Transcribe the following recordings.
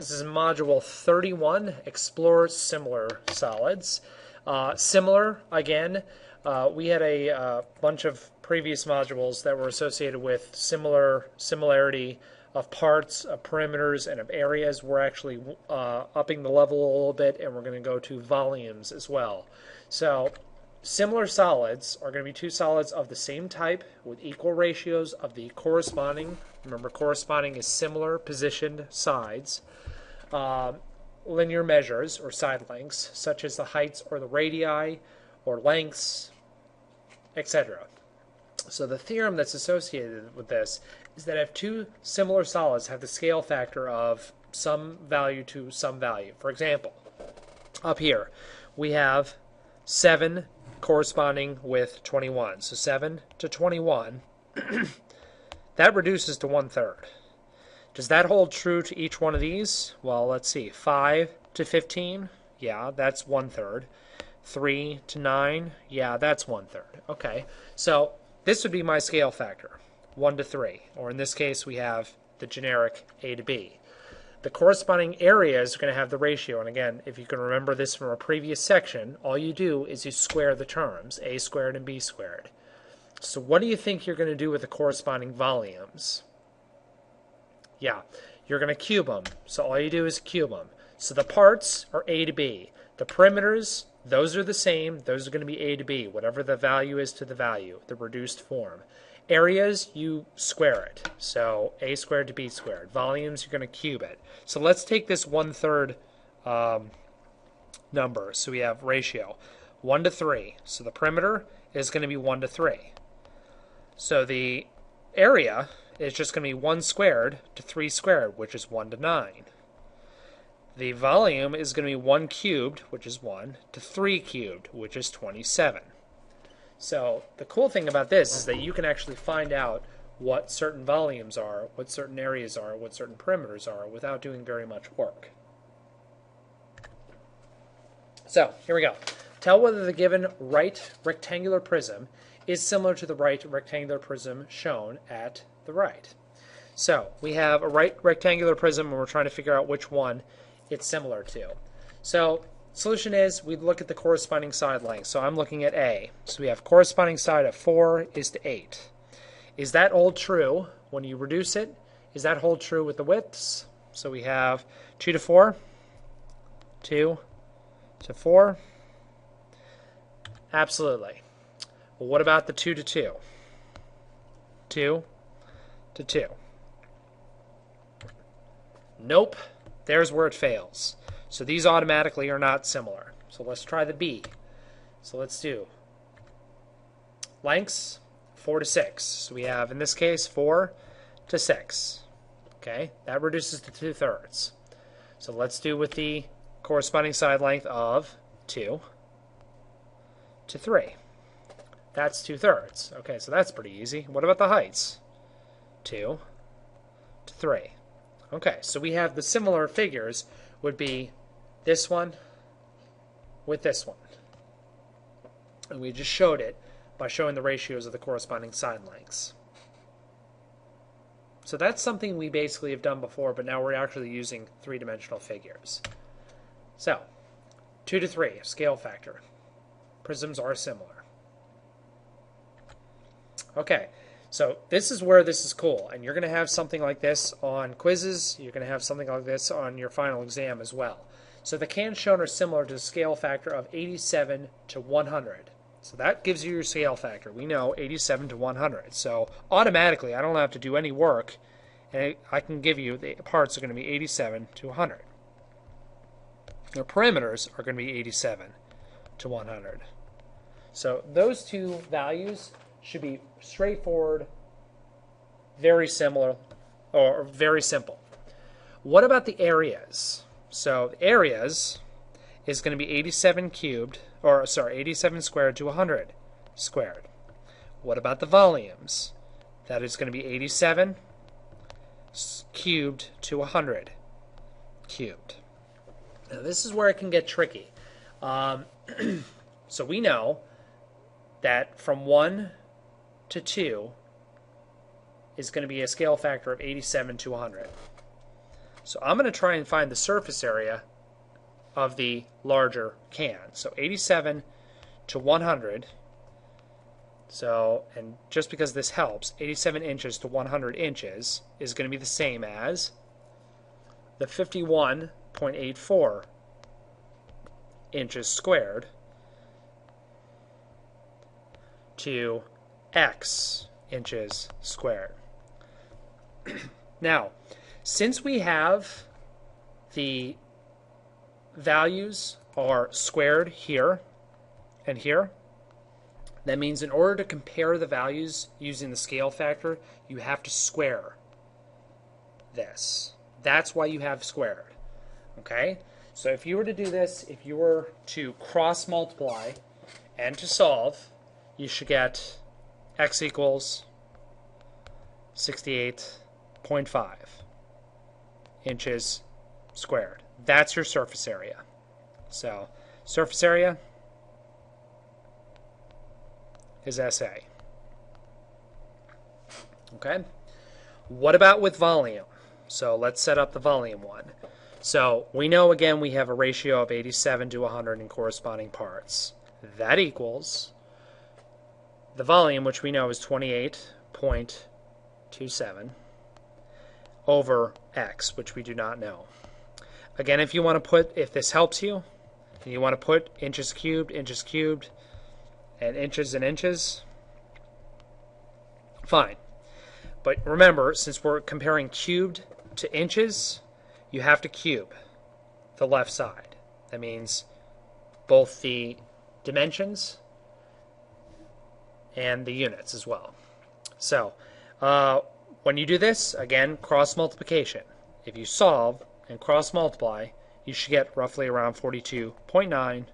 This is Module 31, Explore Similar Solids. Similar, again, we had a bunch of previous modules that were associated with similarity of parts, of perimeters, and of areas. We're actually upping the level a little bit, and we're going to go to volumes as well. So, similar solids are going to be two solids of the same type with equal ratios of the corresponding, remember corresponding is similar positioned sides, linear measures or side lengths, such as the heights or the radii or lengths, etc. So the theorem that's associated with this is that if two similar solids have the scale factor of some value to some value, for example, up here we have 7 corresponding with 21. So 7 to 21, that reduces to 1/3. Does that hold true to each one of these? Well, let's see. 5 to 15, yeah, that's 1/3. 3 to 9, yeah, that's 1/3. Okay, so this would be my scale factor, 1 to 3. Or in this case, we have the generic A to B. The corresponding areas are going to have the ratio. And again, if you can remember this from a previous section, all you do is you square the terms, A squared and B squared. So what do you think you're going to do with the corresponding volumes? Yeah, you're going to cube them. So all you do is cube them. So the parts are A to B. The perimeters, those are the same. Those are going to be A to B, whatever the value is to the value, the reduced form. Areas, you square it. So A squared to B squared. Volumes, you're going to cube it. So let's take this 1/3 number. So we have ratio 1 to 3. So the perimeter is going to be 1 to 3. So the area is just going to be 1 squared to 3 squared, which is 1 to 9. The volume is going to be 1 cubed, which is 1, to 3 cubed, which is 27. So the cool thing about this is that you can actually find out what certain volumes are, what certain areas are, what certain perimeters are, without doing very much work. So here we go. Tell whether the given right rectangular prism is similar to the right rectangular prism shown at the right. So we have a right rectangular prism, and we're trying to figure out which one it's similar to. So solution is we look at the corresponding side length. So I'm looking at A. So we have corresponding side of 4 is to 8. Is that hold true when you reduce it? Is that hold true with the widths? So we have 2 to 4, 2 to 4. Absolutely. Well, what about the 2 to 2? 2 to 2. Nope. There's where it fails. So these automatically are not similar. So let's try the B. So let's do lengths 4 to 6. So we have, in this case, 4 to 6. Okay, that reduces to 2/3. So let's do with the corresponding side length of 2 to 3. That's 2/3. Okay, so that's pretty easy. What about the heights? 2 to 3. Okay, so we have the similar figures would be this one with this one. And we just showed it by showing the ratios of the corresponding side lengths. So that's something we basically have done before, but now we're actually using three-dimensional figures. So, 2 to 3, scale factor. Prisms are similar. Okay, so this is where this is cool, and you're going to have something like this on quizzes. You're going to have something like this on your final exam as well. So the cans shown are similar to the scale factor of 87 to 100. So that gives you your scale factor. We know 87 to 100. So automatically, I don't have to do any work, and I can give you the parts are going to be 87 to 100. The perimeters are going to be 87 to 100. So those two values should be straightforward, very similar, or very simple. What about the areas? So the areas is going to be 87 cubed, or sorry, 87 squared to 100 squared. What about the volumes? That is going to be 87 cubed to 100 cubed. Now this is where it can get tricky. So we know that from 1 to 2 is going to be a scale factor of 87 to 100. So I'm going to try and find the surface area of the larger can. So 87 to 100. So, and just because this helps, 87 inches to 100 inches is going to be the same as the 51.84 inches squared to x inches squared. Now, since we have the values are squared here and here, that means in order to compare the values using the scale factor, you have to square this. That's why you have squared. Okay? So if you were to do this, if you were to cross multiply and to solve, you should get x equals 68.5 inches squared. That's your surface area. So surface area is SA. Okay? What about with volume? So let's set up the volume one. So we know, again, we have a ratio of 87 to 100 in corresponding parts. That equals the volume, which we know is 28.27, over x, which we do not know. Again, if you want to put, if this helps you, and you want to put inches cubed, and inches, fine. But remember, since we're comparing cubed to inches, you have to cube the left side. That means both the dimensions and the units as well. So when you do this, again, cross multiplication. If you solve and cross multiply, you should get roughly around 42.9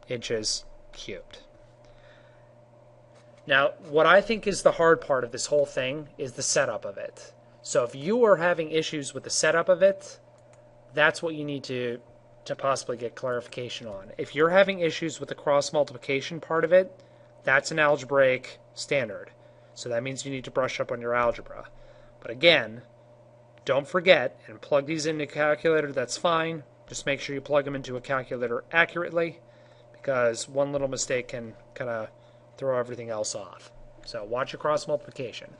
inches cubed. Now, what I think is the hard part of this whole thing is the setup of it. So if you are having issues with the setup of it, that's what you need to possibly get clarification on. If you're having issues with the cross multiplication part of it, that's an algebraic standard. So that means you need to brush up on your algebra. But again, don't forget, and plug these into a calculator, that's fine. Just make sure you plug them into a calculator accurately, because one little mistake can kind of throw everything else off. So watch your cross multiplication.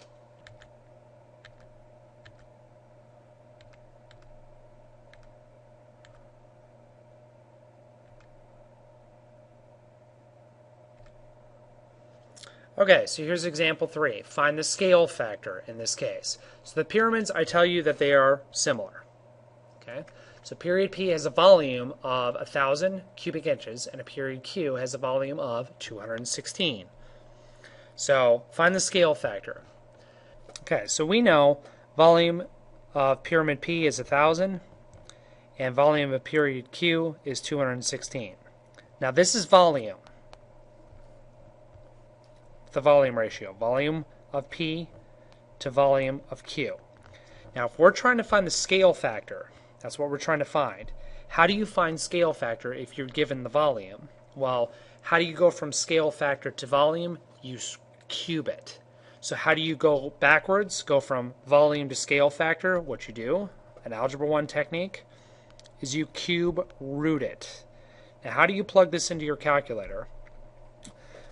Okay, so here's example 3. Find the scale factor in this case. So the pyramids, I tell you that they are similar. Okay, so period P has a volume of 1,000 cubic inches, and a period Q has a volume of 216. So find the scale factor. Okay, so we know volume of pyramid P is 1,000, and volume of period Q is 216. Now this is volume. The volume ratio, volume of P to volume of Q. Now, if we're trying to find the scale factor, that's what we're trying to find. How do you find scale factor if you're given the volume? Well, how do you go from scale factor to volume? You cube it. So how do you go backwards? Go from volume to scale factor. What you do, an Algebra 1 technique, is you cube root it. Now, how do you plug this into your calculator?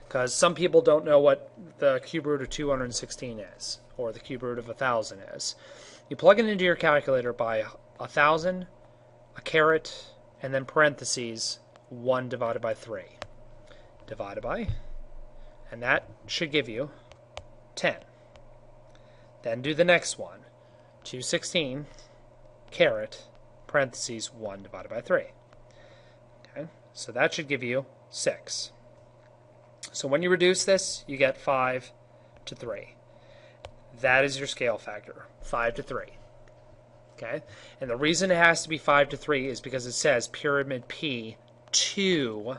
Because some people don't know what the cube root of 216 is, or the cube root of 1,000 is. You plug it into your calculator by 1,000, a caret, and then parentheses 1 divided by 3. Divided by, and that should give you 10. Then do the next one, 216, caret, parentheses 1 divided by 3. Okay, so that should give you 6. So when you reduce this, you get 5 to 3. That is your scale factor, 5 to 3. Okay? And the reason it has to be 5 to 3 is because it says pyramid P to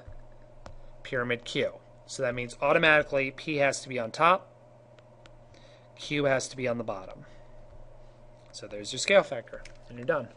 pyramid Q. So that means automatically P has to be on top, Q has to be on the bottom. So there's your scale factor, and you're done.